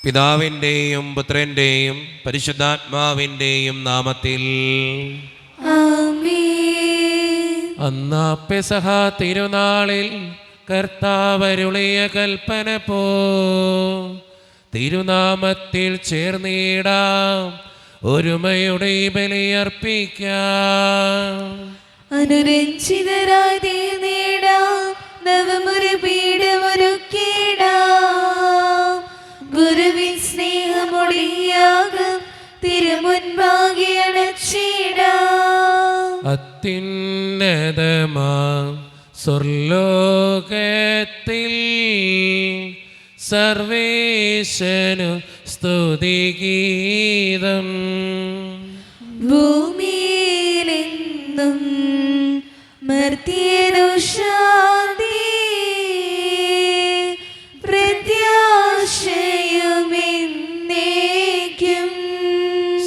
പിതാവിൻ്റെയും പുത്രൻ്റെയും പരിശുദ്ധാത്മാവിൻ്റെയും നാമത്തിൽ അന്നാ പെസഹ തിരുനാളിൽ കർത്താവരുളിയ കൽപ്പന പോ തിരുനാമത്തിൽ ചേർന്നിടാം, ഒരുമയുടെ ബലിയർപ്പിക്കാം. അനുരഞ്ജിതരായി തീർന്നിടാം, നവമൊരു പീഠമൊരുക്കിടാം. ഗുരുവിൻ സ്നേഹമൊളിയാകും തിരുമുൻപാകെ അണച്ചിടാം. അത്യുന്നതമാം സ്വർലോകത്തിൽ സർവേശനു സ്തുതിഗീതം. ഭൂമിയിലെന്നും മർത്യനു ശാന്തി, പ്രത്യാശയുമെന്നേക്കും.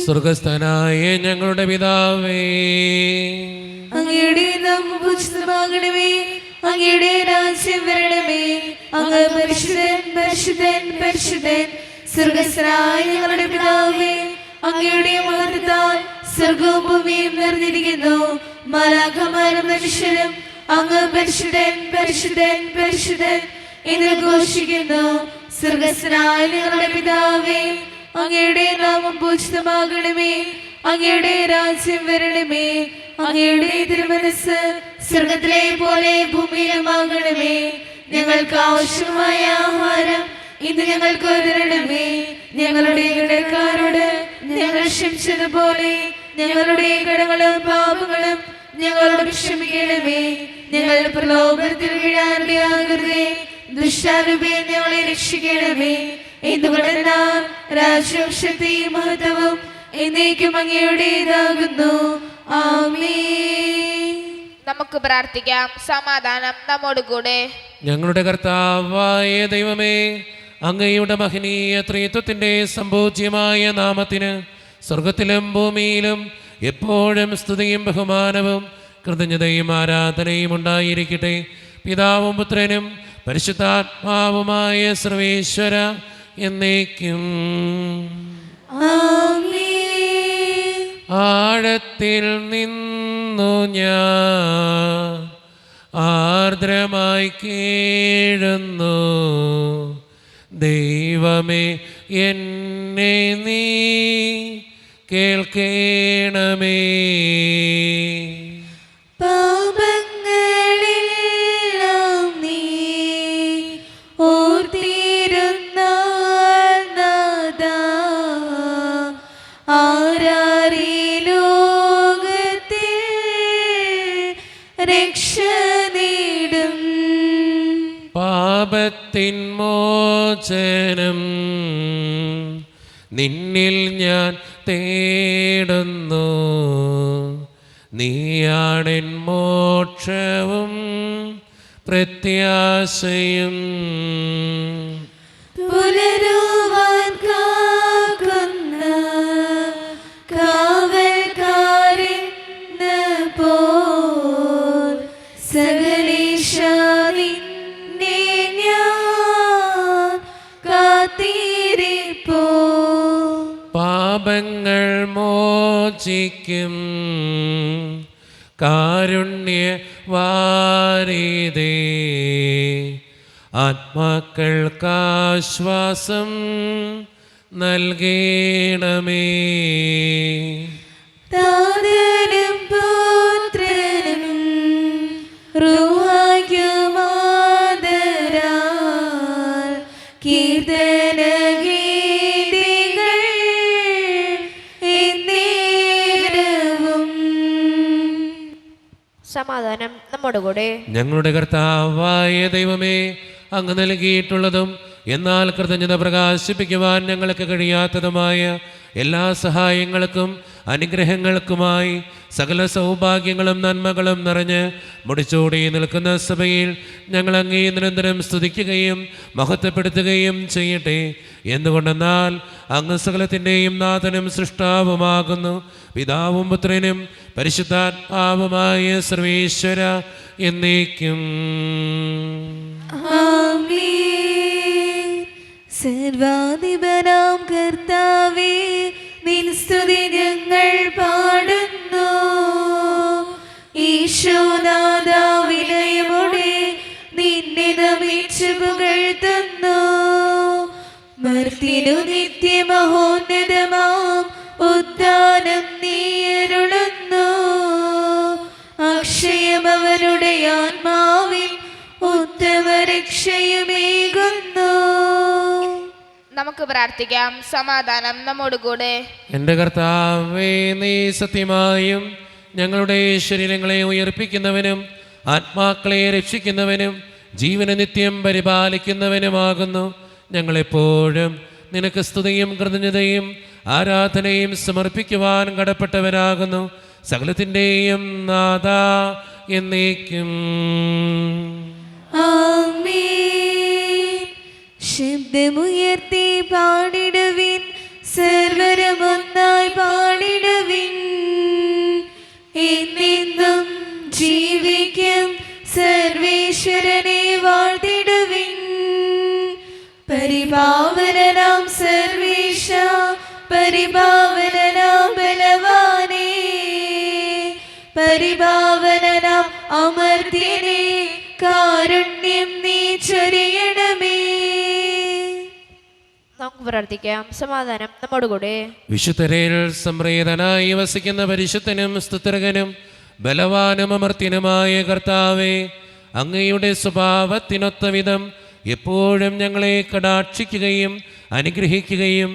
സ്വർഗസ്ഥനായ ഞങ്ങളുടെ പിതാവേ, അങ്ങയുടെ നാമം പൂജിതമാകണമേ, അങ്ങയുടെ രാജ്യം വരണമേ. അങ്ങ് പരിശുദ്ധൻ പരിശുദ്ധൻ പരിശുദ്ധൻ. സ്വർഗസ്ഥനായ ഞങ്ങളുടെ പിതാവേ, അങ്ങയുടെ മഹത്വത്താൽ സ്വർഗവും ഭൂമിയും നിറഞ്ഞിരിക്കുന്നു. മാലാഖമാരും മനുഷ്യരും അങ്ങ് പരിശുദ്ധൻ പരിശുദ്ധൻ പരിശുദ്ധൻ എന്ന് ഘോഷിക്കുന്നു. സ്വർഗസ്ഥനായ ഞങ്ങളുടെ പിതാവേ, അങ്ങയുടെ നാമം പൂജിതമാകണമേ, അങ്ങയുടെ രാജ്യം വരണമേ. അങ്ങയുടെ തിരുമനസ് സ്വർഗത്തിലെ പോലെ ഭൂമിയിലുമാകണമേ. ഞങ്ങൾക്ക് ആവശ്യമായ ആഹാരം ഇന്ന് ഞങ്ങൾക്ക് തരണമേ. ഞങ്ങളുടെ കടക്കാരോട് ഞങ്ങൾ ക്ഷമിച്ചതുപോലെ ഞങ്ങളുടെ കടങ്ങളും പാപങ്ങളും ഞങ്ങളോട് ക്ഷമിക്കണമേ. ഞങ്ങൾ പ്രലോഭനത്തിൽ വീഴാനിടയാകരുതേ, ദുഷ്ടാരൂപേ ഞങ്ങളെ രക്ഷിക്കണമേ. എന്തുകൊണ്ടെന്നാൽ രാജ്യവും ശക്തിയും മഹത്വവും എന്നേക്കും അങ്ങയുടേതാകുന്നു. ആമേൻ. നമുക്ക് പ്രാർത്ഥിക്കാം. സമാധാനം നമ്മോട് കൂടെ. ഞങ്ങളുടെ കർത്താവായ ദൈവമേ, അങ്ങയുടെ മഹനീയ ത്രിത്വത്തിൻ്റെ സംപൂജ്യമായ നാമത്തിന് സ്വർഗത്തിലും ഭൂമിയിലും എപ്പോഴും സ്തുതിയും ബഹുമാനവും കൃതജ്ഞതയും ആരാധനയും ഉണ്ടായിരിക്കട്ടെ. പിതാവും പുത്രനും പരിശുദ്ധാത്മാവുമായ സർവേശ്വര എന്നേക്കും. ആഴത്തിൽ നിന്നു ഞാൻ ആർദ്രമായി കേഴുന്നു, ദൈവമേ എന്നെ നീ കേൾക്കേണമേ. പാപങ്ങളെല്ലാം നീ ഓർത്തിരുന്നാൽ നാഥാ, ആരാരീ ലോകത്തിൽ രക്ഷ നേടും. പാപത്തിൻ മോചനം നിന്നിൽ ഞാൻ തേടുന്നു, നീയാണെൻ മോക്ഷവും പ്രത്യാശയും. പുലരുവാൻ കാക്കുന്ന കാവൽക്കാരെന്ന പോൽ സകലേശാ നിന്നെ ഞാൻ കാത്തിരിപ്പോ. പാപങ്ങൾ മോചിക്കും കാരുണ്യവാരിധേ, ആത്മാക്കൾക്കാശ്വാസം നൽകണമേ. താതനും പുത്രനും റൂഹായ്ക്കുമാദരാൽ കീർത്തനഗീതികൾ എന്നേരവും. സമാധാനം നമ്മോട് കൂടെ. ഞങ്ങളുടെ കർത്താവായ ദൈവമേ, അങ്ങ് നൽകിയിട്ടുള്ളതും എന്നാൽ കൃതജ്ഞത പ്രകാശിപ്പിക്കുവാൻ ഞങ്ങൾക്ക് കഴിയാത്തതുമായ എല്ലാ സഹായങ്ങൾക്കും അനുഗ്രഹങ്ങൾക്കുമായി സകല സൗഭാഗ്യങ്ങളും നന്മകളും നിറഞ്ഞ് മുടിച്ചൂടി നിൽക്കുന്ന സഭയിൽ ഞങ്ങൾ അങ്ങേ നിരന്തരം സ്തുതിക്കുകയും മഹത്വപ്പെടുത്തുകയും ചെയ്യട്ടെ. എന്തുകൊണ്ടെന്നാൽ അങ്ങ് സകലത്തിൻ്റെയും നാഥനും സൃഷ്ടാവുമാകുന്നു. പിതാവും പുത്രനും പരിശുദ്ധാത്മാവുമായ സർവേശ്വര എന്നേക്കും. ആമേൻ. സർവാധിപനാം കർത്താവേ, നിൻ സ്തുതി ഞങ്ങൾ പാടുന്നു. ഈശോനാഥാ, വിനയമോടെ നിന്നെ നമിച്ചു പുകഴ്ത്തുന്നു. മർത്യനു നിത്യമഹോന്നതമാം ഉദ്ധാനം നീ അരുളുന്നു. അക്ഷയമവനുടെ ആത്മാവിൽ ഉത്തമ രക്ഷയുമേകുന്നു. നമുക്ക് പ്രാർത്ഥിക്കാം. സമാധാനം നമ്മോടുകൂടെ. എൻ്റെ കർത്താവേ, നീ സത്യമായും ഞങ്ങളുടെ ശരീരങ്ങളെ ഉയർപ്പിക്കുന്നവനും ആത്മാക്കളെ രക്ഷിക്കുന്നവനും ജീവന നിത്യം പരിപാലിക്കുന്നവനുമാകുന്നു. ഞങ്ങളെപ്പോഴും നിനക്ക് സ്തുതിയും കൃതജ്ഞതയും ആരാധനയും സമർപ്പിക്കുവാൻ കടപ്പെട്ടവരാകുന്നു. സകലത്തിൻ്റെയും നാഥാ എന്നേക്കും. ആമേൻ. ശബ്ദമുയർത്തി പാടിടുവിൻ, സർവരമൊന്നായി പാടിടുവിൻ. എന്നെന്നും ജീവിക്കും സർവേശ്വരനെ വാഴ്ത്തിടുവിൻ. പരിപാവനനാം സർവേശ, പരിപാവനനാം ബലവാനേ, പരിപാവനനാം അമർത്യനേ, കാരുണ്യം നീ ചൊരിയണമേ. നമുക്ക് പ്രാർത്ഥിക്കാം. സമാധാനം നമ്മോടുകൂടെ. വിശുദ്ധരിൽ സംപ്രീതനായി വസിക്കുന്ന പരിശുദ്ധനും സ്തുത്യർഹനും ബലവാനും അമർത്യനുമായ കർത്താവേ, അങ്ങയുടെ സ്വഭാവത്തിനൊത്ത വിധം എപ്പോഴും ഞങ്ങളെ കടാക്ഷിക്കുകയും അനുഗ്രഹിക്കുകയും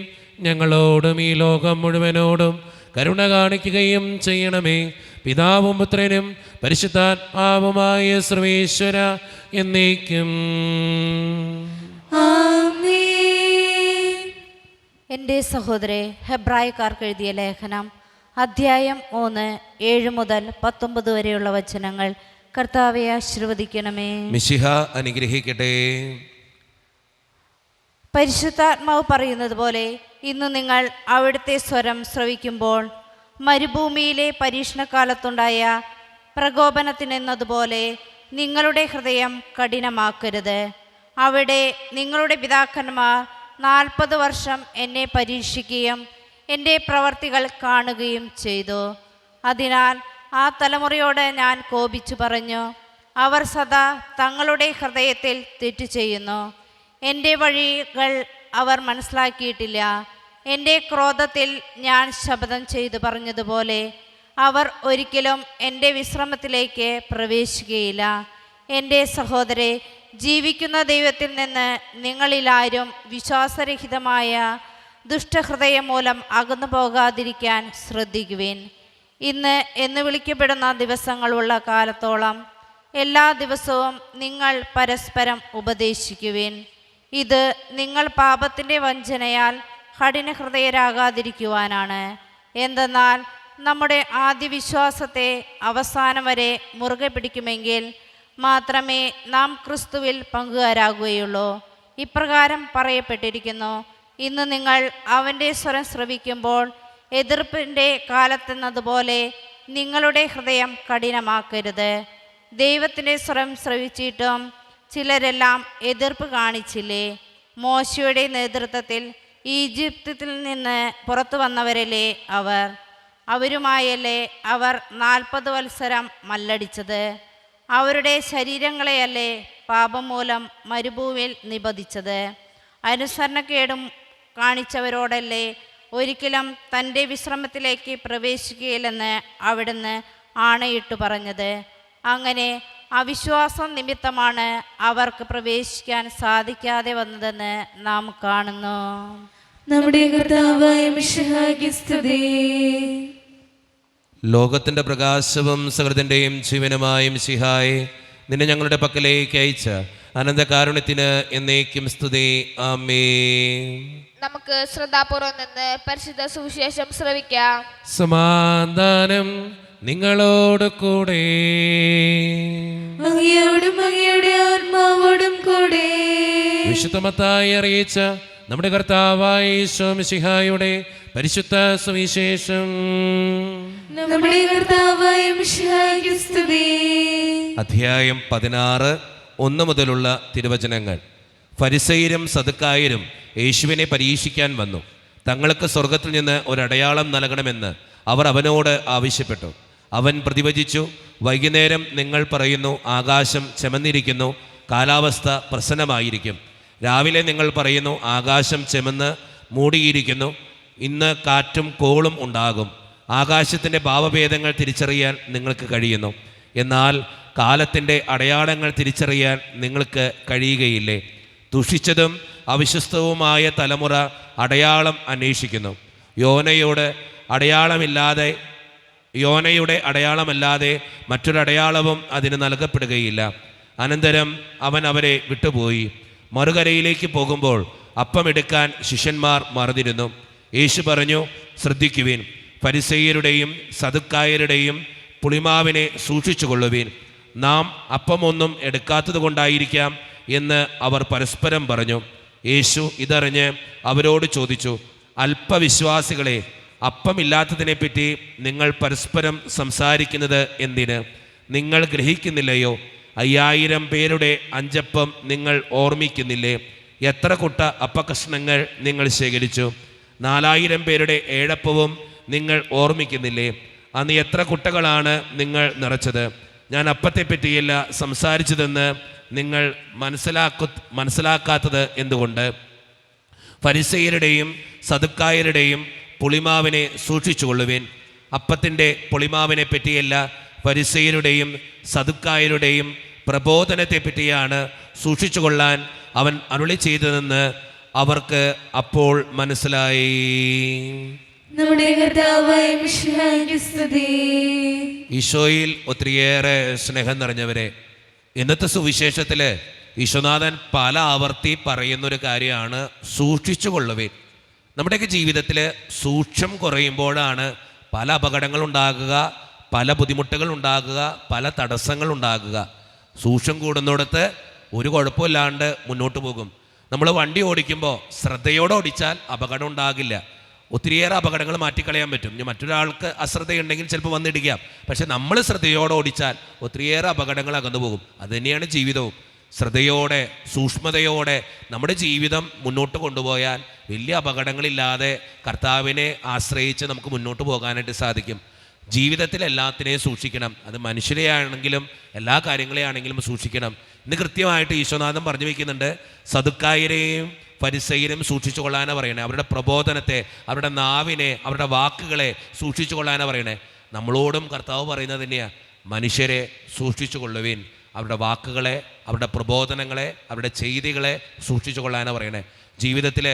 ഞങ്ങളോടും ഈ ലോകം മുഴുവനോടും കരുണ കാണിക്കുകയും ചെയ്യണമേ. പിതാവും പുത്രനും പരിശുദ്ധാത്മാവുമായ സർവേശ്വര എന്നേക്കും. എൻ്റെ സഹോദരേ, ഹെബ്രായക്കാർക്ക് എഴുതിയ ലേഖനം അധ്യായം 3 7 മുതൽ 19 വരെയുള്ള വചനങ്ങൾ കർത്താവെ ആശീർവദിക്കണമേ. മിശിഹ അനുഗ്രഹിക്കട്ടെ. പരിശുദ്ധാത്മാവ് പറയുന്നത് പോലെ ഇന്ന് നിങ്ങൾ അവിടുത്തെ സ്വരം ശ്രവിക്കുമ്പോൾ മരുഭൂമിയിലെ പരീക്ഷണകാലത്തുണ്ടായ പ്രകോപനത്തിനെന്നതുപോലെ നിങ്ങളുടെ ഹൃദയം കഠിനമാക്കരുത്. അവിടെ നിങ്ങളുടെ പിതാക്കന്മാർ 40 വർഷം എന്നെ പരീക്ഷിക്കുകയും എൻ്റെ പ്രവർത്തികൾ കാണുകയും ചെയ്തു. അതിനാൽ ആ തലമുറയോട് ഞാൻ കോപിച്ചു പറഞ്ഞു, അവർ സദാ തങ്ങളുടെ ഹൃദയത്തിൽ തെറ്റ് ചെയ്യുന്നു. എൻ്റെ വഴികൾ അവർ മനസ്സിലാക്കിയിട്ടില്ല. എൻ്റെ ക്രോധത്തിൽ ഞാൻ ശപഥം ചെയ്തു പറഞ്ഞതുപോലെ അവർ ഒരിക്കലും എൻ്റെ വിശ്രമത്തിലേക്ക് പ്രവേശിക്കുകയില്ല. എൻ്റെ സഹോദരേ, ജീവിക്കുന്ന ദൈവത്തിൽ നിന്ന് നിങ്ങളിലാരും വിശ്വാസരഹിതമായ ദുഷ്ടഹൃദയം മൂലം അകന്നു പോകാതിരിക്കാൻ ശ്രദ്ധിക്കുവിൻ. ഇന്ന് എന്ന് വിളിക്കപ്പെടുന്ന ദിവസങ്ങളുള്ള കാലത്തോളം എല്ലാ ദിവസവും നിങ്ങൾ പരസ്പരം ഉപദേശിക്കുവിൻ. ഇത് നിങ്ങൾ പാപത്തിൻ്റെ വഞ്ചനയാൽ കഠിനഹൃദയരാകാതിരിക്കുവാനാണ്. എന്തെന്നാൽ നമ്മുടെ ആദ്യ വിശ്വാസത്തെ അവസാനം വരെ മുറുകെ പിടിക്കുമെങ്കിൽ മാത്രമേ നാം ക്രിസ്തുവിൽ പങ്കുകാരാകുകയുള്ളൂ. ഇപ്രകാരം പറയപ്പെട്ടിരിക്കുന്നു, ഇന്ന് നിങ്ങൾ അവൻ്റെ സ്വരം ശ്രവിക്കുമ്പോൾ എതിർപ്പിൻ്റെ കാലത്തെന്നതുപോലെ നിങ്ങളുടെ ഹൃദയം കഠിനമാക്കരുത്. ദൈവത്തിൻ്റെ സ്വരം ശ്രവിച്ചിട്ടും ചിലരെല്ലാം എതിർപ്പ് കാണിച്ചില്ലേ? മോശയുടെ നേതൃത്വത്തിൽ ഈജിപ്തിൽ നിന്ന് പുറത്തു വന്നവരല്ലേ അവരുമായല്ലേ അവർ 40 വത്സരം മല്ലടിച്ചത്? അവരുടെ ശരീരങ്ങളെയല്ലേ പാപം മൂലം മരുഭൂമിയിൽ നിബന്ധിച്ചത്? അനുസരണക്കേടും കാണിച്ചവരോടല്ലേ ഒരിക്കലും തൻ്റെ വിശ്രമത്തിലേക്ക് പ്രവേശിക്കുകയില്ലെന്ന് അവിടുന്ന് ആണയിട്ടു പറഞ്ഞത്? അങ്ങനെ അവിശ്വാസം നിമിത്തമാണ് അവർക്ക് പ്രവേശിക്കാൻ സാധിക്കാതെ വന്നതെന്ന് നാം കാണുന്നു. നമ്മുടെ കർത്താവായ മിശിഹായ്ക്ക് സ്തുതി. ലോകത്തിൻ്റെ പ്രകാശവും സകലത്തിൻ്റെയും ജീവനുമായ മിശിഹായെ, നിന്നെ ഞങ്ങളുടെ പക്കലേക്ക് അയച്ച അനന്തകാരുണ്യത്തിന് എന്നേക്കും സ്തുതി. ആമേൻ. നമുക്ക് ശ്രദ്ധാപൂർവം നിന്ന് പരിശുദ്ധ സുവിശേഷം ശ്രവിക്കാം. സമാധാനം നിങ്ങളോട് കൂടെ. അങ്ങയോടും അങ്ങയുടെ ആത്മാവോടും കൂടെ. വിശുദ്ധ മത്തായി അറിയിച്ച നമ്മുടെ കർത്താവായ ഈശോ മിശിഹായുടെ പരിശുദ്ധ സുവിശേഷം. നമ്മുടെ കർത്താവായ മിശിഹായ്ക്ക് സ്തുതി. അധ്യായം 16 1 മുതലുള്ള തിരുവചനങ്ങൾ. ഫരിസയരും സദുക്കായരും യേശുവിനെ പരീക്ഷിക്കാൻ വന്നു. തങ്ങൾക്ക് സ്വർഗത്തിൽ നിന്ന് ഒരടയാളം നൽകണമെന്ന് അവർ അവനോട് ആവശ്യപ്പെട്ടു. അവൻ പ്രതിവചിച്ചു, വൈകുന്നേരം നിങ്ങൾ പറയുന്നു ആകാശം ചെമന്നിരിക്കുന്നു, കാലാവസ്ഥ പ്രസന്നമായിരിക്കും. രാവിലെ നിങ്ങൾ പറയുന്നു ആകാശം ചെമന്ന് മൂടിയിരിക്കുന്നു, ഇന്ന് കാറ്റും കോളും ഉണ്ടാകും. ആകാശത്തിൻ്റെ ഭാവഭേദങ്ങൾ തിരിച്ചറിയാൻ നിങ്ങൾക്ക് കഴിയുന്നു, എന്നാൽ കാലത്തിൻ്റെ അടയാളങ്ങൾ തിരിച്ചറിയാൻ നിങ്ങൾക്ക് കഴിയുകയില്ലേ? ദുഷിച്ചതും അവിശ്വസ്തവുമായ തലമുറ അടയാളം അന്വേഷിക്കുന്നു. യോനയുടെ അടയാളമല്ലാതെ മറ്റൊരടയാളവും അതിന് നൽകപ്പെടുകയില്ല. അനന്തരം അവൻ അവരെ വിട്ടുപോയി. മറുകരയിലേക്ക് പോകുമ്പോൾ അപ്പമെടുക്കാൻ ശിഷ്യന്മാർ മറന്നിരുന്നു. യേശു പറഞ്ഞു, ശ്രദ്ധിക്കുവിൻ, ഫരിസേയരുടെയും സദുക്കായരുടെയും പുളിമാവിനെ സൂക്ഷിച്ചുകൊള്ളുവിൻ. നാം അപ്പമൊന്നും എടുക്കാത്തത് കൊണ്ടായിരിക്കാം എന്ന് അവർ പരസ്പരം പറഞ്ഞു. യേശു ഇതറിഞ്ഞ് അവരോട് ചോദിച്ചു, അല്പവിശ്വാസികളെ, അപ്പമില്ലാത്തതിനെപ്പറ്റി നിങ്ങൾ പരസ്പരം സംസാരിക്കുന്നത് എന്തിന്? നിങ്ങൾ ഗ്രഹിക്കുന്നില്ലയോ? 5000 പേരുടെ 5 അപ്പം നിങ്ങൾ ഓർമ്മിക്കുന്നില്ലേ? എത്ര കുട്ട അപ്പക്കഷ്ണങ്ങൾ നിങ്ങൾ ശേഖരിച്ചു? 4000 പേരുടെ 7 അപ്പവും നിങ്ങൾ ഓർമ്മിക്കുന്നില്ലേ? അന്ന് എത്ര കുട്ടകളാണ് നിങ്ങൾ നിറച്ചത്? ഞാൻ അപ്പത്തെപ്പറ്റിയല്ല സംസാരിച്ചതെന്ന് നിങ്ങൾ മനസ്സിലാക്കാത്തത് എന്തുകൊണ്ട്? ഫരിസേയരുടെയും സദുക്കായരുടെയും പുളിമാവിനെ സൂക്ഷിച്ചുകൊള്ളുവിൻ. അപ്പത്തിൻ്റെ പുളിമാവിനെ പറ്റിയല്ല, ഫരിസേയരുടെയും സദുക്കായരുടെയും പ്രബോധനത്തെപ്പറ്റിയാണ് സൂക്ഷിച്ചുകൊള്ളാൻ അവൻ അരുളി ചെയ്തതെന്ന് അവർക്ക് അപ്പോൾ മനസ്സിലായി. നമ്മുടെ കർത്താവായ മിശിഹായ്ക്ക് സ്തുതി. ഈശോയിൽ ഒത്തിരിയേറെ സ്നേഹം നിറഞ്ഞവരെ, ഇന്നത്തെ സുവിശേഷത്തിൽ ഈശോനാഥൻ പല ആവർത്തി പറയുന്നൊരു കാര്യമാണ് സൂക്ഷിച്ചുകൊള്ളുവിൻ. നമ്മുടെയൊക്കെ ജീവിതത്തിൽ സൂക്ഷ്മം കുറയുമ്പോഴാണ് പല അപകടങ്ങളുണ്ടാകുക, പല ബുദ്ധിമുട്ടുകൾ ഉണ്ടാകുക, പല തടസ്സങ്ങൾ ഉണ്ടാകുക. സൂക്ഷ്മം കൂടുന്നിടത്ത് ഒരു കുഴപ്പമില്ലാണ്ട് മുന്നോട്ട് പോകും. നമ്മൾ വണ്ടി ഓടിക്കുമ്പോൾ ശ്രദ്ധയോടെ ഓടിച്ചാൽ അപകടം ഉണ്ടാകില്ല. ഒത്തിരിയേറെ അപകടങ്ങൾ മാറ്റിക്കളയാൻ പറ്റും. ഇനി മറ്റൊരാൾക്ക് അശ്രദ്ധയുണ്ടെങ്കിൽ ചിലപ്പോൾ വന്നിടിക്കാം. പക്ഷെ നമ്മൾ ശ്രദ്ധയോടെ ഓടിച്ചാൽ ഒത്തിരിയേറെ അപകടങ്ങൾ അകന്നു പോകും. അതുതന്നെയാണ് ജീവിതവും. ശ്രദ്ധയോടെ സൂക്ഷ്മതയോടെ നമ്മുടെ ജീവിതം മുന്നോട്ട് കൊണ്ടുപോയാൽ വലിയ അപകടങ്ങളില്ലാതെ കർത്താവിനെ ആശ്രയിച്ച് നമുക്ക് മുന്നോട്ട് പോകാനായിട്ട് സാധിക്കും. ജീവിതത്തിൽ എല്ലാത്തിനെയും സൂക്ഷിക്കണം. അത് മനുഷ്യരെയാണെങ്കിലും എല്ലാ കാര്യങ്ങളെയാണെങ്കിലും സൂക്ഷിക്കണം. ഇന്ന് കൃത്യമായിട്ട് ഈശോനാഥൻ പറഞ്ഞു വയ്ക്കുന്നുണ്ട്, സദുക്കായരെയും ഫരിസേയരെയും സൂക്ഷിച്ചു കൊള്ളാനാണ് പറയണേ. അവരുടെ പ്രബോധനത്തെ, അവരുടെ നാവിനെ, അവരുടെ വാക്കുകളെ സൂക്ഷിച്ചു കൊള്ളാനാണ് പറയണേ. നമ്മളോടും കർത്താവ് പറയുന്നത് തന്നെയാണ്, മനുഷ്യരെ സൂക്ഷിച്ചു കൊള്ളുവിൻ. അവരുടെ വാക്കുകളെ, അവരുടെ പ്രബോധനങ്ങളെ, അവരുടെ ചെയ്തികളെ സൂക്ഷിച്ചു കൊള്ളാനാണ് പറയണേ. ജീവിതത്തിൽ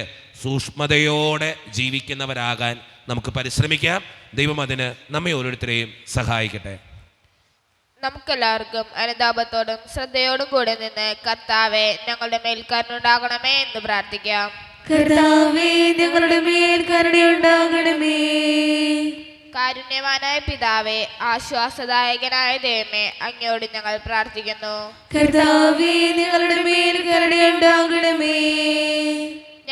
സൂക്ഷ്മതയോടെ ജീവിക്കുന്നവരാകാൻ നമുക്ക് പരിശ്രമിക്കാം. ദൈവം അതിന് നമ്മെ ഓരോരുത്തരെയും സഹായിക്കട്ടെ. നമുക്കെല്ലാവർക്കും അനുതാപത്തോടും ശ്രദ്ധയോടും കൂടെ നിന്ന് കർത്താവെ ഞങ്ങളുടെ മേൽ കരുണയുണ്ടാകണമേ എന്ന് പ്രാർത്ഥിക്കാം. കർത്താവേ, ഞങ്ങളുടെ മേൽ കരുണയുണ്ടാകണമേ. കാരുണ്യവാനായ പിതാവേ, ആശ്വാസദായകനായ ദൈവമേ, അങ്ങയോട് ഞങ്ങൾ പ്രാർത്ഥിക്കുന്നു. കർത്താവേ, ഞങ്ങളുടെ മേൽ കരുണയുണ്ടാകണമേ.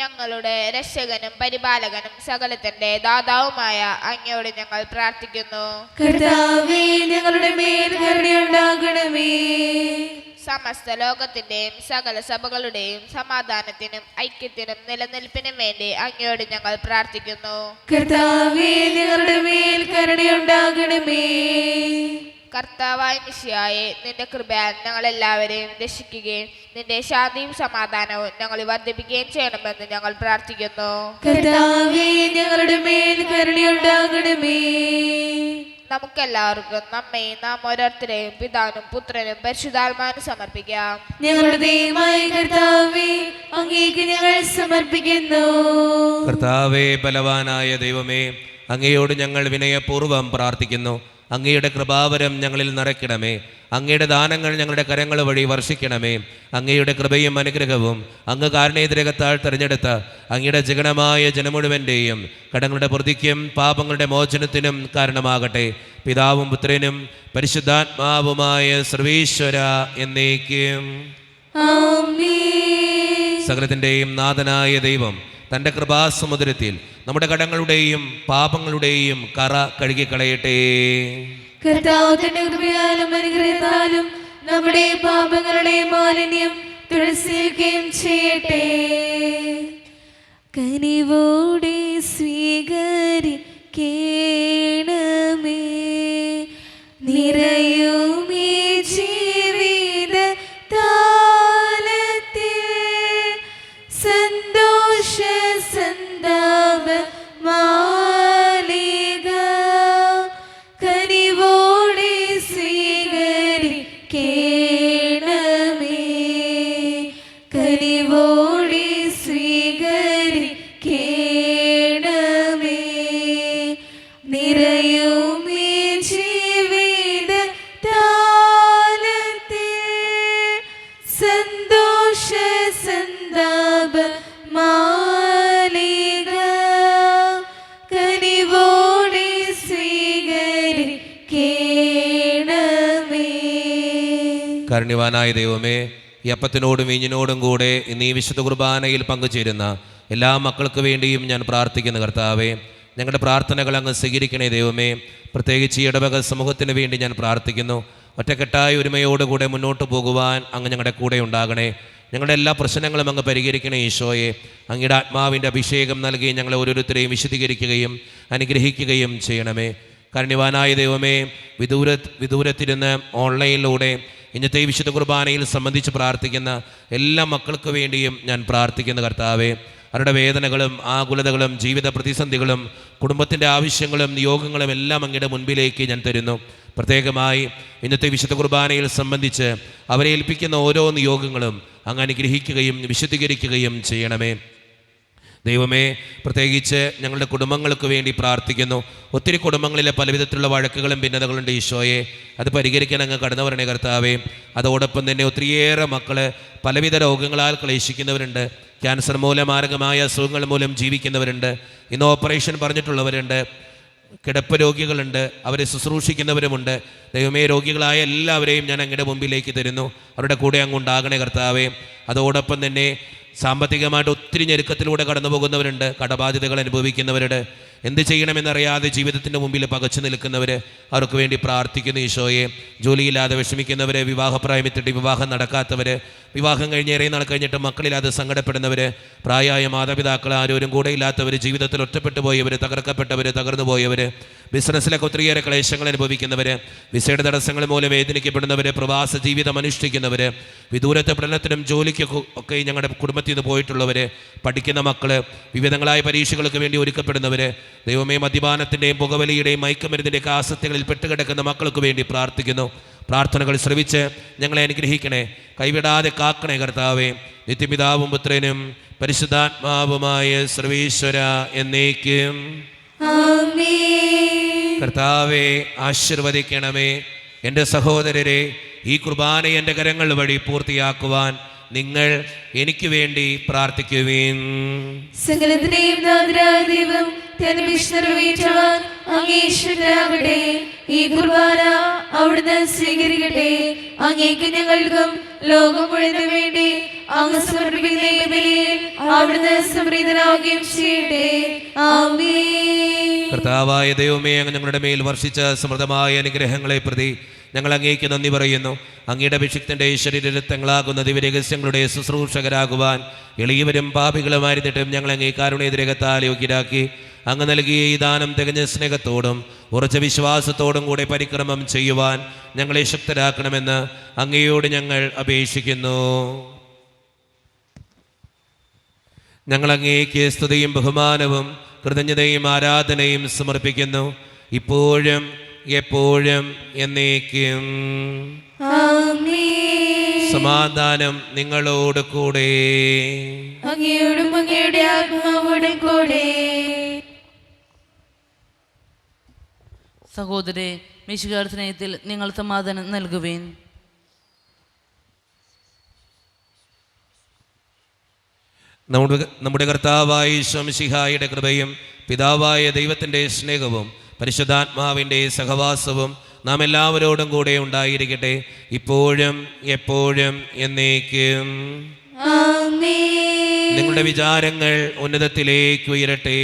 ഞങ്ങളുടെ രക്ഷകനും പരിപാലകനും സകലത്തിന്റെ ദാതാവുമായ അങ്ങയോട് ഞങ്ങൾ പ്രാർത്ഥിക്കുന്നു. കർത്താവേ, ഞങ്ങളുടെ മേൽ കരുണയുണ്ടാകണമേ. സമസ്ത ലോകത്തിന്റെയും സകല സഭകളുടെയും സമാധാനത്തിനും ഐക്യത്തിനും നിലനിൽപ്പിനും വേണ്ടി അങ്ങയോട് ഞങ്ങൾ പ്രാർത്ഥിക്കുന്നു. കർത്താവേ, ഞങ്ങളുടെ മേൽ കരുണയുണ്ടാകണമേ. കർത്താവായ മിശിഹായെ, നിന്റെ കൃപയാൽ ഞങ്ങളെല്ലാവരെയും രക്ഷിക്കുകയും നിന്റെ ശാന്തിയും സമാധാനവും ഞങ്ങൾ വർദ്ധിപ്പിക്കുകയും ചെയ്യണമെന്ന് ഞങ്ങൾ പ്രാർത്ഥിക്കുന്നു. കർത്താവേ, ഞങ്ങളുടെ മേൽ കരുണയുണ്ടാകണമേ. നമുക്കെല്ലാവർക്കും നമ്മയും നാം ഓരോരുത്തരെയും പിതാവിനും പുത്രനും പരിശുദ്ധാത്മാവിനും സമർപ്പിക്കാം. ഞങ്ങളുടെ ദൈവമായ കർത്താവേ, അങ്ങേക്ക് ഞങ്ങൾ സമർപ്പിക്കുന്നു. കർത്താവേ, ബലവാനായ ദൈവമേ, അങ്ങയോട് ഞങ്ങൾ വിനയപൂർവ്വം പ്രാർത്ഥിക്കുന്നു. അങ്ങയുടെ കൃപാവരം ഞങ്ങളിൽ നിറയ്ക്കണമേ. അങ്ങയുടെ ദാനങ്ങൾ ഞങ്ങളുടെ കരങ്ങൾ വഴി വർഷിക്കണമേ. അങ്ങയുടെ കൃപയും അനുഗ്രഹവും അങ്ങ് കാരുണ്യതിരകത്താൽ തിരഞ്ഞെടുത്ത അങ്ങയുടെ ജഗണമായ ജനമുഴുവൻ്റെയും കടങ്ങളുടെ പ്രതിക്കും പാപങ്ങളുടെ മോചനത്തിനും കാരണമാകട്ടെ. പിതാവും പുത്രനും പരിശുദ്ധാത്മാവുമായ സർവീശ്വര എന്നേക്കും ആമേൻ. സകലത്തിൻ്റെയും നാഥനായ ദൈവം തൻ്റെ കൃപാസമുദ്രത്തിൽ നമ്മുടെ കടങ്ങളുടെയും പാപങ്ങളുടെയും കറ കഴുകിക്കളയട്ടെ. കർത്താവ് തന്റെ കൃപയാലും അനുഗ്രഹത്താലും നമ്മുടെ പാപങ്ങളുടെ മാലിന്യം തുളസിക്കുകയും ചെയ്യട്ടെ. കനിവോടെ സ്വീകരിക്കണമേ. നിറയുമേ ജീവിത താലത്തിൽ സന്തോഷ സന്താപ മാലിക. കനിവോടെ സ്വീകരിക്കണമേ. കനിവോടെ സ്വീകരിക്കണമേ. നിറയുമേ ജീവിത താലത്തിൽ സന്തോഷ സന്താപ മാലിക. കനിവോടെ സ്വീകരിക്കണമേ. കാരുണ്യവാനായ ദൈവമേ, ഈ അപ്പത്തിനോടും വീഞ്ഞിനോടും കൂടെ ഇന്ന് ഈ വിശുദ്ധ കുർബാനയിൽ പങ്കുചേരുന്ന എല്ലാ മക്കൾക്ക് വേണ്ടിയും ഞാൻ പ്രാർത്ഥിക്കുന്ന കർത്താവേ, ഞങ്ങളുടെ പ്രാർത്ഥനകൾ അങ്ങ് സ്വീകരിക്കണേ ദൈവമേ. പ്രത്യേകിച്ച് ഈ ഇടവക സമൂഹത്തിന് വേണ്ടി ഞാൻ പ്രാർത്ഥിക്കുന്നു. ഒറ്റക്കെട്ടായ ഒരുമയോടുകൂടെ മുന്നോട്ട് പോകുവാൻ അങ്ങ് ഞങ്ങളുടെ കൂടെ ഉണ്ടാകണേ. ഞങ്ങളുടെ എല്ലാ പ്രശ്നങ്ങളും അങ്ങ് പരിഹരിക്കണേ ഈശോയെ. അങ്ങയുടെ ആത്മാവിൻ്റെ അഭിഷേകം നൽകി ഞങ്ങളെ ഓരോരുത്തരെയും വിശദീകരിക്കുകയും അനുഗ്രഹിക്കുകയും ചെയ്യണമേ. കാരുണ്യവാനായ ദൈവമേ, വിദൂരത്തിരുന്ന് ഓൺലൈനിലൂടെ ഇന്നത്തെ ഈ വിശുദ്ധ കുർബാനയിൽ സംബന്ധിച്ച് പ്രാർത്ഥിക്കുന്ന എല്ലാ മക്കൾക്ക് വേണ്ടിയും ഞാൻ പ്രാർത്ഥിക്കുന്ന കർത്താവേ, അവരുടെ വേദനകളും ആകുലതകളും ജീവിത പ്രതിസന്ധികളും കുടുംബത്തിൻ്റെ ആവശ്യങ്ങളും നിയോഗങ്ങളും എല്ലാം അങ്ങയുടെ മുൻപിലേക്ക് ഞാൻ തരുന്നു. പ്രത്യേകമായി ഇന്നത്തെ വിശുദ്ധ കുർബാനയിൽ സംബന്ധിച്ച് അവരെ ഏൽപ്പിക്കുന്ന ഓരോ നിയോഗങ്ങളും അങ്ങ് അനുഗ്രഹിക്കുകയും വിശദീകരിക്കുകയും ചെയ്യണമേ ദൈവമേ. പ്രത്യേകിച്ച് ഞങ്ങളുടെ കുടുംബങ്ങൾക്ക് വേണ്ടി പ്രാർത്ഥിക്കുന്നു. ഒത്തിരി കുടുംബങ്ങളിലെ പലവിധത്തിലുള്ള വഴക്കുകളും ഭിന്നതകളുണ്ട് ഈശോയെ. അത് പരിഹരിക്കാൻ അങ്ങ് കടന്നു വരണേ കർത്താവേ. അതോടൊപ്പം തന്നെ ഒത്തിരിയേറെ മക്കൾ പലവിധ രോഗങ്ങളാൽ ക്ലേശിക്കുന്നവരുണ്ട്. ക്യാൻസർ മൂലം മാരകമായ അസുഖങ്ങൾ മൂലം ജീവിക്കുന്നവരുണ്ട്. ഇന്ന് ഓപ്പറേഷൻ പറഞ്ഞിട്ടുള്ളവരുണ്ട്. കിടപ്പ് രോഗികളുണ്ട്. അവരെ ശുശ്രൂഷിക്കുന്നവരുമുണ്ട്. ദൈവമേ, രോഗികളായ എല്ലാവരെയും ഞാൻ അങ്ങയുടെ മുമ്പിലേക്ക് തരുന്നു. അവരുടെ കൂടെ അങ്ങ് ഉണ്ടാകണേ കർത്താവേ. അതോടൊപ്പം തന്നെ സാമ്പത്തികമായിട്ട് ഒത്തിരി ഞെരുക്കത്തിലൂടെ കടന്നു പോകുന്നവരുണ്ട്. കടബാധ്യതകൾ അനുഭവിക്കുന്നവരുണ്ട്. എന്ത് ചെയ്യണമെന്നറിയാതെ ജീവിതത്തിൻ്റെ മുമ്പിൽ പകച്ചു നിൽക്കുന്നവർ, അവർക്ക് വേണ്ടി പ്രാർത്ഥിക്കുന്നു ഈശോയെ. ജോലിയില്ലാതെ വിഷമിക്കുന്നവർ, വിവാഹപ്രായമെത്തിയിട്ട് വിവാഹം നടക്കാത്തവർ, വിവാഹം കഴിഞ്ഞ് ഏറെ നാൾ കഴിഞ്ഞിട്ട് മക്കളില്ലാതെ സങ്കടപ്പെടുന്നവർ, പ്രായമായ മാതാപിതാക്കൾ ആരോരും കൂടെ ഇല്ലാത്തവർ, ജീവിതത്തിൽ ഒറ്റപ്പെട്ടു പോയവർ, തകർക്കപ്പെട്ടവർ, തകർന്നു പോയവർ, ബിസിനസ്സിലൊക്കെ ഒത്തിരിയേറെ ക്ലേശങ്ങൾ അനുഭവിക്കുന്നവർ, വിസയുടെ തടസ്സങ്ങൾ മൂലം വേദനിക്കപ്പെടുന്നവർ, പ്രവാസ ജീവിതം അനുഷ്ഠിക്കുന്നവർ, വിദൂരത്തെ പഠനത്തിനും ജോലിക്കൊക്കെ ഒക്കെ ഞങ്ങളുടെ കുടുംബത്തിൽ നിന്ന് പോയിട്ടുള്ളവർ, പഠിക്കുന്ന മക്കൾ, വിവിധങ്ങളായ പരീക്ഷകൾക്ക് വേണ്ടി ഒരുക്കപ്പെടുന്നവർ, ദൈവമേ, മദ്യപാനത്തിൻ്റെയും പുകവലിയുടെയും മയക്കുമരുന്നിൻ്റെയൊക്കെ ആസക്തികളിൽ പെട്ടുകിടക്കുന്ന മക്കൾക്ക് വേണ്ടി പ്രാർത്ഥിക്കുന്നു. പ്രാർത്ഥനകൾ ശ്രവിച്ച് ഞങ്ങളെ അനുഗ്രഹിക്കണേ, കൈവിടാതെ കാക്കണേ കർത്താവേ. നിത്യപിതാവും പുത്രനും പരിശുദ്ധാത്മാവുമായ സർവീശ്വര എന്നേക്കും കർത്താവെ ആശീർവദിക്കണമേ. എൻ്റെ സഹോദരരെ, ഈ കുർബാന എൻ്റെ കരങ്ങൾ വഴി പൂർത്തിയാക്കുവാൻ നിങ്ങൾ എനിക്ക് വേണ്ടി പ്രാർത്ഥിക്കുവിൻ. സകലത്തിനെയും നാഥനായ ദൈവം നിറവേറ്റുവാൻ അങ്ങേശ്വരാകട്ടെ. ഈ കുർബാന അവിടുന്ന് സ്വീകരിക്കട്ടെ. അങ്ങേക്ക് ഞങ്ങൾക്കും ലോകം മുഴുവന് വേണ്ടി അങ്ങ് സമർപ്പിക്കുന്ന ഈ ബലിയിൽ അവിടുന്ന് സംപ്രീതനാവുകയും ചെയ്യട്ടെ. ആമേൻ. കർത്താവായ ദൈവമേ, അങ്ങ് ഞങ്ങളുടെ മേൽ വർഷിച്ച സമൃദ്ധമായ അനുഗ്രഹങ്ങളെ പ്രതി ഞങ്ങൾ അങ്ങേക്ക് നന്ദി പറയുന്നു. അങ്ങയുടെ അഭിഷിക്തന്റെ ശരീരരക്തങ്ങളാകുന്ന ദിവ്യരഹസ്യങ്ങളുടെ ശുശ്രൂഷകരാകുവാൻ എളിയവരും പാപികളുമായിരുന്നിട്ടും ഞങ്ങൾ അങ്ങേ കാരുണ്യതിരകത്താൽ യോഗ്യരാക്കി. അങ്ങ് നൽകിയ ഈ ദാനം തികഞ്ഞ സ്നേഹത്തോടും ഉറച്ച വിശ്വാസത്തോടും കൂടെ പരിക്രമം ചെയ്യുവാൻ ഞങ്ങളെ ശക്തരാക്കണമെന്ന് അങ്ങയോട് ഞങ്ങൾ അപേക്ഷിക്കുന്നു. ഞങ്ങൾ അങ്ങേക്ക് സ്തുതിയും ബഹുമാനവും കൃതജ്ഞതയും ആരാധനയും സമർപ്പിക്കുന്നു, ഇപ്പോഴും എപ്പോഴും എന്നേക്കും. സമാധാനം നിങ്ങളോട് കൂടെ. അങ്ങയോടും അങ്ങയുടെ ആത്മാവോടും കൂടെ. സഹോദരേ, മിശിഹായുടെ സ്നേഹത്തിൽ നിങ്ങൾ സമാധാനം നൽകുവേൻ. നമ്മുടെ കർത്താവായ ഈശോ മിശിഹായുടെ കൃപയും പിതാവായ ദൈവത്തിൻ്റെ സ്നേഹവും പരിശുദ്ധാത്മാവിൻ്റെ സഹവാസവും നാം എല്ലാവരോടും കൂടെ ഉണ്ടായിരിക്കട്ടെ, ഇപ്പോഴും എപ്പോഴും എന്നേക്കും. നിങ്ങളുടെ വിചാരങ്ങൾ ഉന്നതത്തിലേക്ക് ഉയരട്ടെ.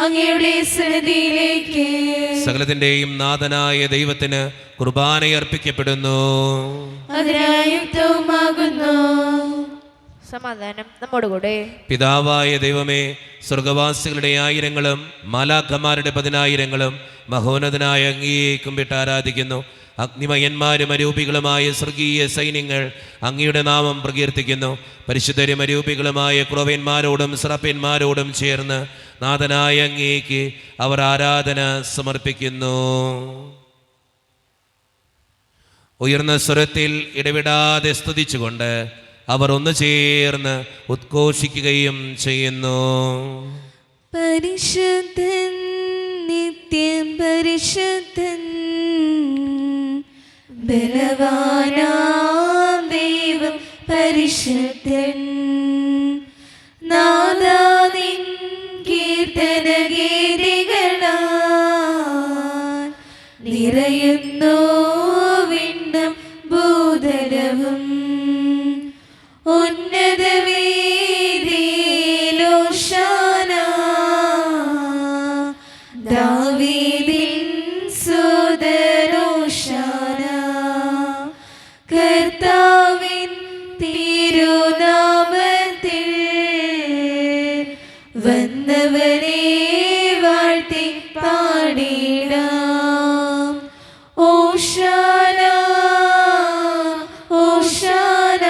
അങ്ങയുടെ സന്നിധിയിലേക്ക്. സകലത്തിന്റെയും നാഥനായ ദൈവത്തിന് കുർബാനയർപ്പിക്കപ്പെടുന്നു. അതിനായുക്തവുമാകുന്നു. സമാധാനം നമ്മോടുകൂടെ. പിതാവായ ദൈവമേ, സ്വർഗവാസികളുടെ ആയിരങ്ങളും മാലാഖമാരുടെ 10,000ങ്ങളും മഹോന്നതനായ അങ്ങയെ കുമ്പിട്ട് ആരാധിക്കുന്നു. അഗ്നിമയന്മാരും അരൂപികളുമായ സ്വർഗീയ സൈന്യങ്ങൾ അങ്ങയുടെ നാമം പ്രകീർത്തിക്കുന്നു. പരിശുദ്ധരും അരൂപികളുമായ ക്രോവന്മാരോടും സ്രപ്പന്മാരോടും ചേർന്ന് നാഥനായ അങ്ങേക്ക് അവർ ആരാധന സമർപ്പിക്കുന്നു. ഉയർന്ന സ്വരത്തിൽ ഇടവിടാതെ സ്തുതിച്ചുകൊണ്ട് അവർ ഒന്ന് ചേർന്ന് ഉദ്ഘോഷിക്കുകയും ചെയ്യുന്നു. പരിശുദ്ധൻ, നിത്യം പരിശുദ്ധൻ, ബലവാനാം ദൈവം പരിശുദ്ധൻ. നാദാ നിൻ കീർത്തനഗീതികളാൽ നിറയുന്നു വിണ്ണും ഭൂതലവും. ഉന്നത വീതിയിൽ ഹോശാന, ദാവീദിൻ സുതൻ ഹോശാന. കർത്താവിൻ തിരുനാമത്തിൽ വന്നവനെ വാഴ്ത്തി പാടിടാം. ഹോശാന, ഹോശാന,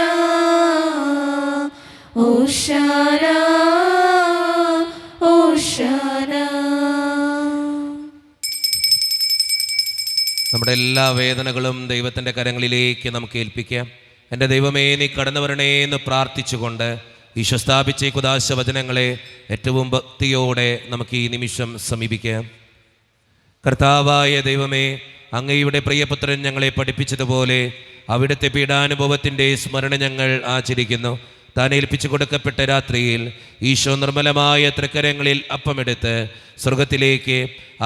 ഹോശാന, ഹോശാന. നമ്മുടെ എല്ലാ വേദനകളും ദൈവത്തിൻ്റെ കരങ്ങളിലേക്ക് നമുക്ക് ഏൽപ്പിക്കാം. എൻ്റെ ദൈവമേ, നീ കടന്നു വരണേ എന്ന് പ്രാർത്ഥിച്ചുകൊണ്ട് ഈശോ സ്ഥാപിച്ച ഈ കുദാശ വചനങ്ങളെ ഏറ്റവും ഭക്തിയോടെ നമുക്ക് ഈ നിമിഷം സമീപിക്കാം. കർത്താവായ ദൈവമേ, അങ്ങയുടെ പ്രിയപുത്രൻ ഞങ്ങളെ പഠിപ്പിച്ചതുപോലെ അവിടുത്തെ പീഡാനുഭവത്തിൻ്റെ സ്മരണ ഞങ്ങൾ ആചരിക്കുന്നു. താൻ ഏൽപ്പിച്ചു കൊടുക്കപ്പെട്ട രാത്രിയിൽ ഈശോ നിർമ്മലമായ തൃക്കരങ്ങളിൽ അപ്പമെടുത്ത് സ്വർഗത്തിലേക്ക്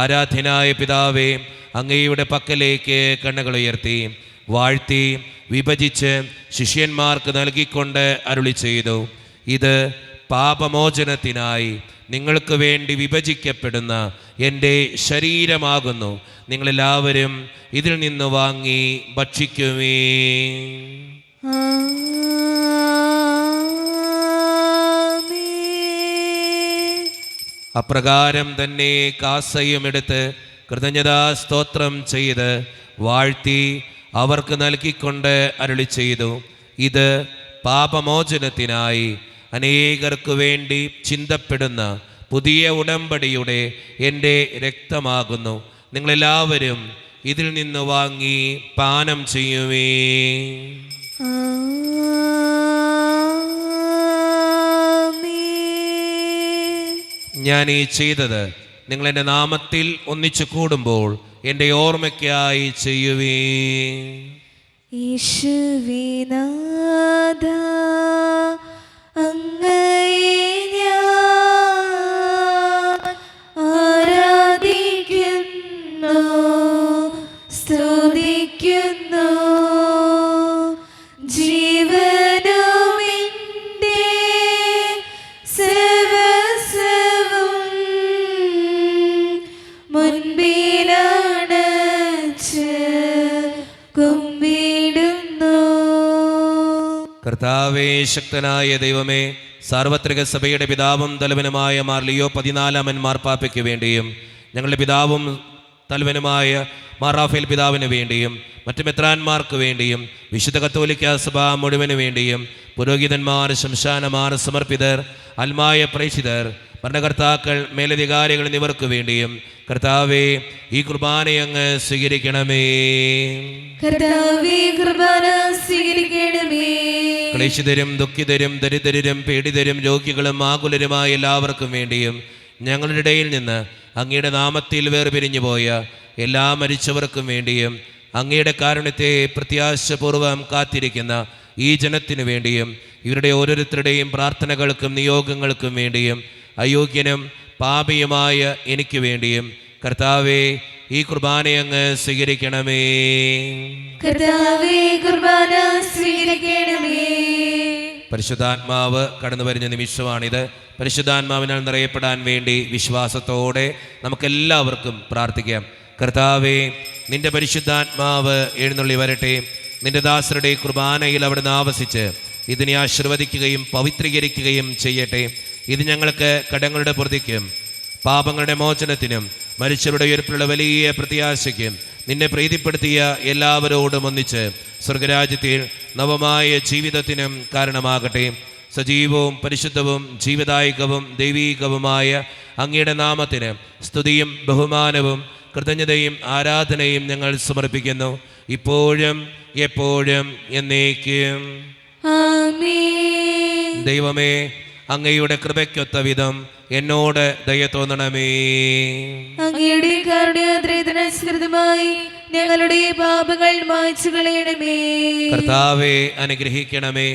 ആരാധ്യനായ പിതാവേ അങ്ങയുടെ പക്കലേക്ക് കണ്ണുകളുയർത്തി വാഴ്ത്തി വിഭജിച്ച് ശിഷ്യന്മാർക്ക് നൽകിക്കൊണ്ട് അരുളി ചെയ്തു, ഇത് പാപമോചനത്തിനായി നിങ്ങൾക്ക് വേണ്ടി വിഭജിക്കപ്പെടുന്ന എൻ്റെ ശരീരമാകുന്നു. നിങ്ങളെല്ലാവരും ഇതിൽ നിന്ന് വാങ്ങി ഭക്ഷിക്കുമേ. അപ്രകാരം തന്നെ കാസയും എടുത്ത് കൃതജ്ഞതാ സ്തോത്രം ചെയ്ത് വാഴ്ത്തി അവർക്ക് നൽകിക്കൊണ്ട് അരുളി ചെയ്തു, ഇത് പാപമോചനത്തിനായി അനേകർക്ക് വേണ്ടി ചിന്തപ്പെടുന്ന പുതിയ ഉടമ്പടിയുടെ എൻ്റെ രക്തമാകുന്നു. നിങ്ങളെല്ലാവരും ഇതിൽ നിന്ന് വാങ്ങി പാനം ചെയ്യുമേ. ഞാൻ ഈ ചെയ്തത് നിങ്ങൾ എൻ്റെ നാമത്തിൽ ഒന്നിച്ചു കൂടുമ്പോൾ എൻ്റെ ഓർമ്മയ്ക്കായി ചെയ്യുവേ. യേശുവേ നാഥാ, അങ്ങയെ ഞാൻ ആരാധിക്കുന്നു, സ്തുതിക്കുന്നു. ജീവനുമെൻ്റെ സർവ്വസ്വവും മുൻപിലണച്ച് കുമ്പിടുന്നു. കർത്താവേ, ശക്തനായ ദൈവമേ, സാർവത്രിക സഭയുടെ പിതാവും തലവനുമായ മാർ ലിയോ 14 മാർപ്പാപ്പയ്ക്ക് വേണ്ടിയും ഞങ്ങളുടെ പിതാവും തലവനുമായ മാർ റാഫേൽ പിതാവിന് വേണ്ടിയും മറ്റു മെത്രാന്മാർക്ക് വേണ്ടിയും വിശുദ്ധ കത്തോലിക്ക സഭ മുഴുവന് വേണ്ടിയും പുരോഹിതന്മാർ, ശംശാനമാർ, സമർപ്പിതർ, അൽമായ പ്രേക്ഷിതർ, ഭരണകർത്താക്കൾ, മേലധികാരികൾ എന്നിവർക്ക് വേണ്ടിയും കർത്താവേ ഈ കുർബാനയങ്ങ് സ്വീകരിക്കണമേ. കർത്താവേ, കുർബാന സ്വീകരിക്കണമേ. ക്ലേശിതരും ദുഃഖിതരും ദരിദ്രരും പീഡിതരും രോഗികളും ആകുലരുമായ എല്ലാവർക്കും വേണ്ടിയും ഞങ്ങളുടെ ഇടയിൽ നിന്ന് അങ്ങയുടെ നാമത്തിൽ വേർപിരിഞ്ഞു പോയ എല്ലാ മരിച്ചവർക്കും വേണ്ടിയും അങ്ങയുടെ കാരുണ്യത്തെ പ്രത്യാശപൂർവം കാത്തിരിക്കുന്ന ഈ ജനത്തിനു വേണ്ടിയും ഇവരുടെ ഓരോരുത്തരുടെയും പ്രാർത്ഥനകൾക്കും നിയോഗങ്ങൾക്കും വേണ്ടിയും അയോഗ്യനും പാപിയുമായ എനിക്ക് വേണ്ടിയും കർത്താവേ ഈ കുർബാനയങ്ങ് സ്വീകരിക്കണമേ. കർത്താവേ, കുർബാന സ്വീകരിക്കണമേ. പരിശുദ്ധാത്മാവ് കടന്നു വരുന്ന നിമിഷമാണിത്. പരിശുദ്ധാത്മാവിനാൽ നിറയപ്പെടാൻ വേണ്ടി വിശ്വാസത്തോടെ നമുക്കെല്ലാവർക്കും പ്രാർത്ഥിക്കാം. കർത്താവേ, നിന്റെ പരിശുദ്ധാത്മാവ് എഴുന്നള്ളി വരട്ടെ. നിന്റെ ദാസരുടെ കുർബാനയിൽ അവിടുന്ന് ആവസിച്ച് ഇതിനെ ആശീർവദിക്കുകയും പവിത്രീകരിക്കുകയും ചെയ്യട്ടെ. ഇത് ഞങ്ങൾക്ക് കടങ്ങളുടെ പ്രതിക്കും പാപങ്ങളുടെ മോചനത്തിനും മരിച്ചവരുടെ ഉയർപ്പിലുള്ള വലിയ പ്രത്യാശയ്ക്കും നിന്നെ പ്രീതിപ്പെടുത്തിയ എല്ലാവരോടും ഒന്നിച്ച് സ്വർഗരാജ്യത്തിൽ നവമായ ജീവിതത്തിനും കാരണമാകട്ടെ. സജീവവും പരിശുദ്ധവും ജീവദായകവും ദൈവീകവുമായ അങ്ങയുടെ നാമത്തിന് സ്തുതിയും ബഹുമാനവും കൃതജ്ഞതയും ആരാധനയും ഞങ്ങൾ സമർപ്പിക്കുന്നു, ഇപ്പോഴും എപ്പോഴും എന്നേക്കും. ആമേൻ. ദൈവമേ, അങ്ങയുടെ കൃപയ്ക്കൊത്ത വിധം എന്നോട് ദയ തോന്നണമേ. അങ്ങയുടെ കാരുണ്യാദ്രേതനുസൃതമായി ഞങ്ങളുടെ പാപങ്ങൾ മായ്ച്ചു കളയണമേ. കർത്താവെ, അനുഗ്രഹിക്കണമേ.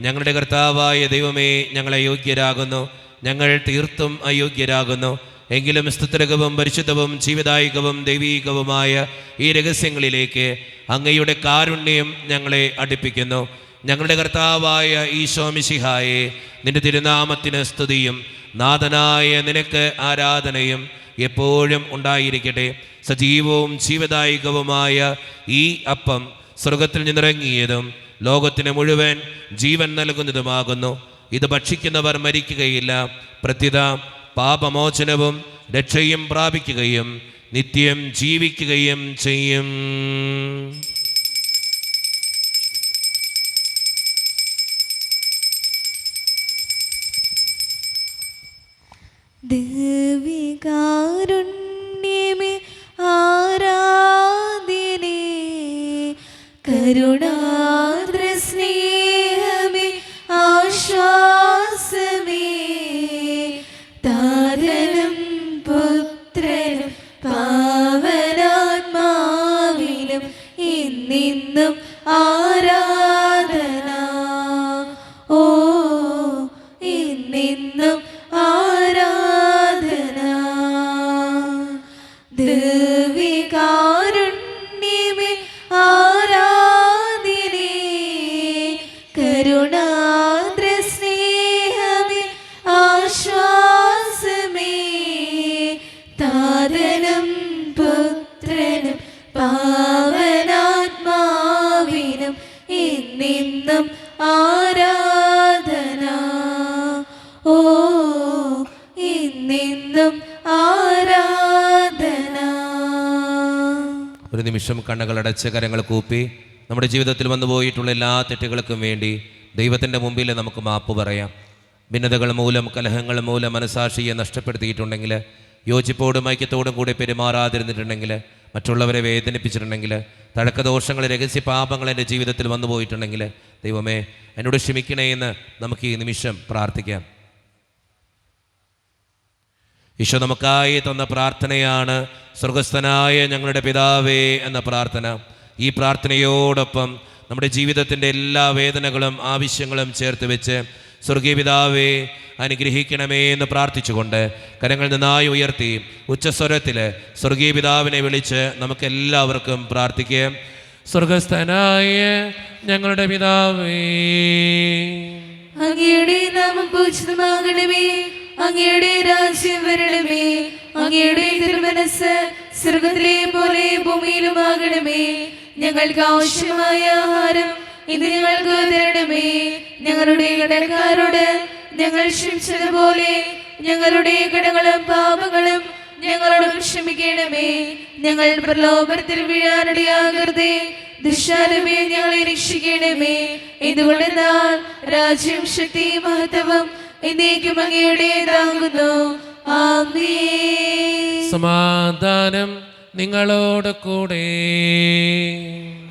ഞങ്ങളുടെ കർത്താവായ ദൈവമേ, ഞങ്ങൾ അയോഗ്യരാകുന്നു, ഞങ്ങൾ തീർത്തും അയോഗ്യരാകുന്നു. എങ്കിലും സ്തുത്യർഹവും പരിശുദ്ധവും ജീവദായകവും ദൈവീകവുമായ ഈ രഹസ്യങ്ങളിലേക്ക് അങ്ങയുടെ കാരുണ്യം ഞങ്ങളെ അടുപ്പിക്കുന്നു. ഞങ്ങളുടെ കർത്താവായ ഈശോ മിശിഹായെ, നിന്റെ തിരുനാമത്തിന് സ്തുതിയും നാഥനായ നിനക്ക് ആരാധനയും എപ്പോഴും ഉണ്ടായിരിക്കട്ടെ. സജീവവും ജീവദായകവുമായ ഈ അപ്പം സ്വർഗത്തിൽ നിന്നിറങ്ങിയതും ലോകത്തിന് മുഴുവൻ ജീവൻ നൽകുന്നതുമാകുന്നു. ഇത് ഭക്ഷിക്കുന്നവർ മരിക്കുകയില്ല, പ്രത്യുത പാപമോചനവും രക്ഷയും പ്രാപിക്കുകയും നിത്യം ജീവിക്കുകയും ചെയ്യും. ദിവ്യകാരുണ്യമേ ആരാധനേ, കരുണാദ്ര സ്നേഹമേ ആശ്വാസമേ, താതനും പുത്രനും പാവനാത്മാവിനും ഇന്നിന്നും ആരാധന. ഓ, ഇന്നിന്നും ആരാധന. ദിവ്യകാരുണ്യമേ ആരാധനേ, കരുണാദ്ര സ്നേഹമേ ആശ്വാസമേ, താതനും പുത്രനും പാവനാത്മാവിനും ഇന്നിന്നും ആരാധന. ഓ, ഇന്നിന്നും ആരാധന. ഒരു നിമിഷം കണ്ണുകളടച്ച് കരങ്ങൾ കൂപ്പി നമ്മുടെ ജീവിതത്തിൽ വന്നുപോയിട്ടുള്ള എല്ലാ തെറ്റുകൾക്കും വേണ്ടി ദൈവത്തിൻ്റെ മുമ്പിൽ നമുക്ക് മാപ്പ് പറയാം. ഭിന്നതകൾ മൂലം, കലഹങ്ങൾ മൂലം മനസാക്ഷിയെ നഷ്ടപ്പെടുത്തിയിട്ടുണ്ടെങ്കിൽ, യോജിപ്പോടും ഐക്യത്തോടും കൂടി പെരുമാറാതിരുന്നിട്ടുണ്ടെങ്കിൽ, മറ്റുള്ളവരെ വേദനിപ്പിച്ചിട്ടുണ്ടെങ്കിൽ, തഴക്കദോഷങ്ങൾ, രഹസ്യ പാപങ്ങൾ എൻ്റെ ജീവിതത്തിൽ വന്നു പോയിട്ടുണ്ടെങ്കിൽ, ദൈവമേ എന്നോട് ക്ഷമിക്കണേ എന്ന് നമുക്ക് ഈ നിമിഷം പ്രാർത്ഥിക്കാം. ഈശോ നമുക്കായി തന്ന പ്രാർത്ഥനയാണ് സ്വർഗസ്ഥനായ ഞങ്ങളുടെ പിതാവേ എന്ന പ്രാർത്ഥന. ഈ പ്രാർത്ഥനയോടൊപ്പം നമ്മുടെ ജീവിതത്തിൻ്റെ എല്ലാ വേദനകളും ആവശ്യങ്ങളും ചേർത്ത് വെച്ച് സ്വർഗീയ പിതാവേ അനുഗ്രഹിക്കണമേ എന്ന് പ്രാർത്ഥിച്ചുകൊണ്ട് കരങ്ങൾ നന്നായി ഉയർത്തി ഉച്ചസ്വരത്തിൽ സ്വർഗീയ പിതാവിനെ വിളിച്ച് നമുക്കെല്ലാവർക്കും പ്രാർത്ഥിക്കാം. സ്വർഗസ്ഥനായ ഞങ്ങളുടെ പിതാവേ, അങ്ങയുടെ നാമം പൂജിതമാകണമേ, അങ്ങയുടെ രാജ്യം വരണമേ, അങ്ങയുടെ തിരുമനസ്സ് സ്വർഗ്ഗത്തിലെ പോലെ ഭൂമിയിലുമാകണമേ. ഞങ്ങൾക്ക് ആവശ്യമായ ആഹാരം ഇത് ഞങ്ങൾക്ക് തരണമേ. ഞങ്ങളുടെ കടക്കാരോട് ഞങ്ങൾ ക്ഷമിച്ചതുപോലെ ഞങ്ങളുടെ കടങ്ങളും പാപങ്ങളും ഞങ്ങളോട് ക്ഷമിക്കണമേ. ഞങ്ങൾ പ്രലോഭനത്തിൽ വീഴാനിടയാകരുതേ, ദുഷ്ടാരൂപേ ഞങ്ങളെ രക്ഷിക്കണമേ. ഇതുകൊണ്ടെന്നാൽ രാജ്യം, ശക്തി, മഹത്വവും എന്നേക്കും അങ്ങയുടേതാകുന്നു. ആമേൻ. സമാധാനം നിങ്ങളോട് കൂടെ.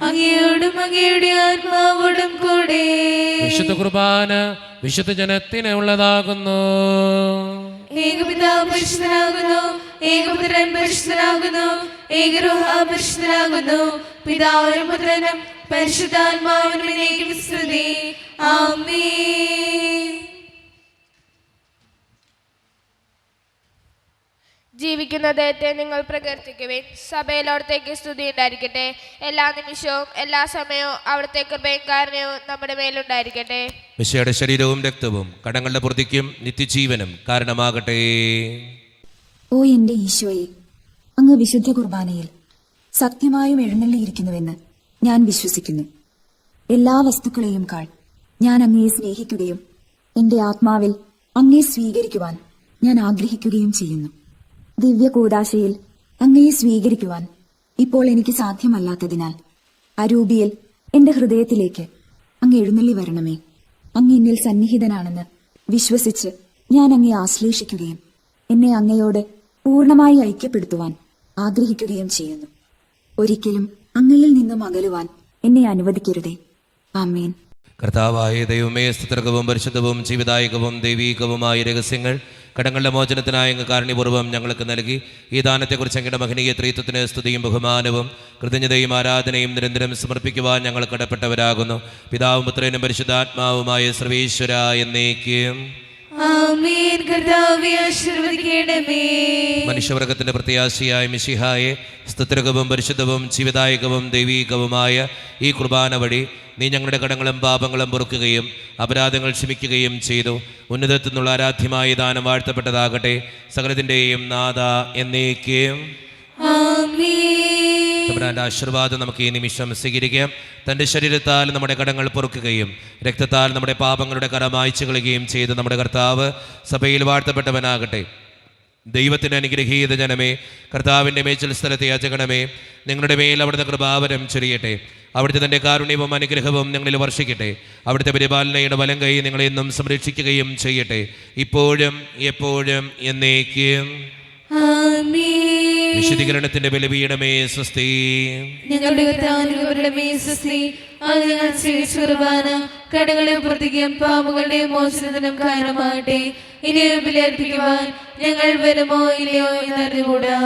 അങ്ങയോടും അങ്ങയുടെ ആത്മാവോടും കൂടെ. വിശുദ്ധ കുർബാന വിശുദ്ധ ജനത്തിന് ഉള്ളതാകുന്നു. ഏകപിതാവ് പരിശുദ്ധനാകുന്നു, ഏകപുത്രൻ പരിശുദ്ധനാകുന്നു, ഏകരൂഹ പരിശുദ്ധനാകുന്നു. പിതാവിനും പുത്രനും പരിശുദ്ധാത്മാവിനും എന്നേക്കും സ്തുതി. ആമേൻ. ജീവിക്കുന്ന ദൈവത്തെ നിങ്ങൾ പ്രകീർത്തിക്കുവിൻ. സഭയിൽ അവിടത്തേക്ക് സ്തുതി ഉണ്ടായിരിക്കട്ടെ. എല്ലാ നിമിഷവും എല്ലാ സമയവും അവിടുത്തെ കൃപയും കാരുണ്യവും നമ്മുടെ മേലുണ്ടായിരിക്കട്ടെ. മിശിഹായുടെ ശരീരവും രക്തവും കടങ്ങളുടെ പൂർത്തിക്കും നിത്യജീവനും കാരണമാകട്ടെ. ഓ എന്റെ ഈശോയെ, അങ്ങ് വിശുദ്ധ കുർബാനയിൽ സത്യമായും എഴുന്നള്ളിയിരിക്കുന്നുവെന്ന് ഞാൻ വിശ്വസിക്കുന്നു. എല്ലാ വസ്തുക്കളെയും കാൾ ഞാൻ അങ്ങയെ സ്നേഹിക്കുകയും എന്റെ ആത്മാവിൽ അങ്ങയെ സ്വീകരിക്കുവാൻ ഞാൻ ആഗ്രഹിക്കുകയും ചെയ്യുന്നു. ദിവ്യ കൂദാശയിൽ അങ്ങയെ സ്വീകരിക്കുവാൻ ഇപ്പോൾ എനിക്ക് സാധ്യമല്ലാത്തതിനാൽ അരൂപിയിൽ എന്റെ ഹൃദയത്തിലേക്ക് അങ്ങ് എഴുന്നള്ളി വരണമേ. അങ്ങ് എന്നിൽ സന്നിഹിതനാണെന്ന് വിശ്വസിച്ച് ഞാൻ അങ്ങയെ ആശ്ലേഷിക്കുകയും എന്നെ അങ്ങയോട് പൂർണ്ണമായി ഐക്യപ്പെടുത്തുവാൻ ആഗ്രഹിക്കുകയും ചെയ്യുന്നു. ഒരിക്കലും അങ്ങയിൽ നിന്നും അകലുവാൻ എന്നെ അനുവദിക്കരുതേ. ആമേൻ. കർത്താവായ ദൈവമേ, സ്തുത്യർഹവും പരിശുദ്ധവും ജീവദായകവും ദൈവീകവുമായ രഹസ്യങ്ങൾ കടങ്ങളുടെ മോചനത്തിനായ അങ്ങ് കാരുണ്യപൂർവ്വം ഞങ്ങൾക്ക് നൽകി ഈ ദാനത്തെക്കുറിച്ച് അങ്ങയുടെ മഹനീയ ത്രിത്വത്തിന് സ്തുതിയും ബഹുമാനവും കൃതജ്ഞതയും ആരാധനയും നിരന്തരം സമർപ്പിക്കുവാൻ ഞങ്ങൾ കടപ്പെട്ടവരാകുന്നു. പിതാവും പുത്രനും പരിശുദ്ധാത്മാവുമായ സർവേശ്വര എന്നേക്കും ആമേൻ. കർത്താവേ ആശീർവദിക്കണമേ. മനുഷ്യവർഗത്തിന്റെ പ്രത്യാശയായ മിശിഹായെ, സ്തുത്യർഹവും പരിശുദ്ധവും ജീവദായകവും ദൈവീകവുമായ ഈ കുർബാന വഴി നീ ഞങ്ങളുടെ കടങ്ങളും പാപങ്ങളും പൊറുക്കുകയും അപരാധങ്ങൾ ക്ഷമിക്കുകയും ചെയ്തു. ഉന്നതത്തിൽ നിന്നുള്ള ആരാധ്യമായ ദാനം വാഴ്ത്തപ്പെട്ടതാകട്ടെ. സകലത്തിൻ്റെയും നാഥ എന്നേക്കും തമ്പുരാന്റെ ആശീർവാദം നമുക്ക് ഈ നിമിഷം സ്വീകരിക്കാം. തൻ്റെ ശരീരത്താൽ നമ്മുടെ കടങ്ങൾ പൊറുക്കുകയും രക്തത്താൽ നമ്മുടെ പാപങ്ങളുടെ കറ മായ്ച്ചു കളയുകയും ചെയ്ത് നമ്മുടെ കർത്താവ് സഭയിൽ വാഴ്ത്തപ്പെട്ടവനാകട്ടെ. ദൈവത്തിന് അനുഗ്രഹീത ജനമേ, കർത്താവിൻ്റെ മേച്ചിൽ സ്ഥലത്തെ യാചകണമേ, നിങ്ങളുടെ മേൽ അവിടുത്തെ കൃപാവരം ചൊരിയട്ടെ. അവിടുത്തെ തൻ്റെ കാരുണ്യവും അനുഗ്രഹവും നിങ്ങളിൽ വർഷിക്കട്ടെ. അവിടുത്തെ പരിപാലനയുടെ വലം കൈ നിങ്ങളെ എന്നും സംരക്ഷിക്കുകയും ചെയ്യട്ടെ, ഇപ്പോഴും എപ്പോഴും എന്നേക്കും. വിശുദ്ധീകരണത്തിന്റെ ബലിപീഠമേ സ്വസ്തി. ഞങ്ങളുടെ കർത്താവിന്റെ സ്വസ്തി. അങ്ങ് ഞങ്ങൾ സ്വീകരിച്ച കുർബാന കടങ്ങളെ പ്രതിക്കും പാപങ്ങളുടെ മോചനത്തിനും കാരണമാകട്ടെ. ഇനി ബലിയർപ്പിക്കുവാൻ ഞങ്ങൾ വരുമോ ഇല്ലയോ എന്നറിഞ്ഞുകൂടാ.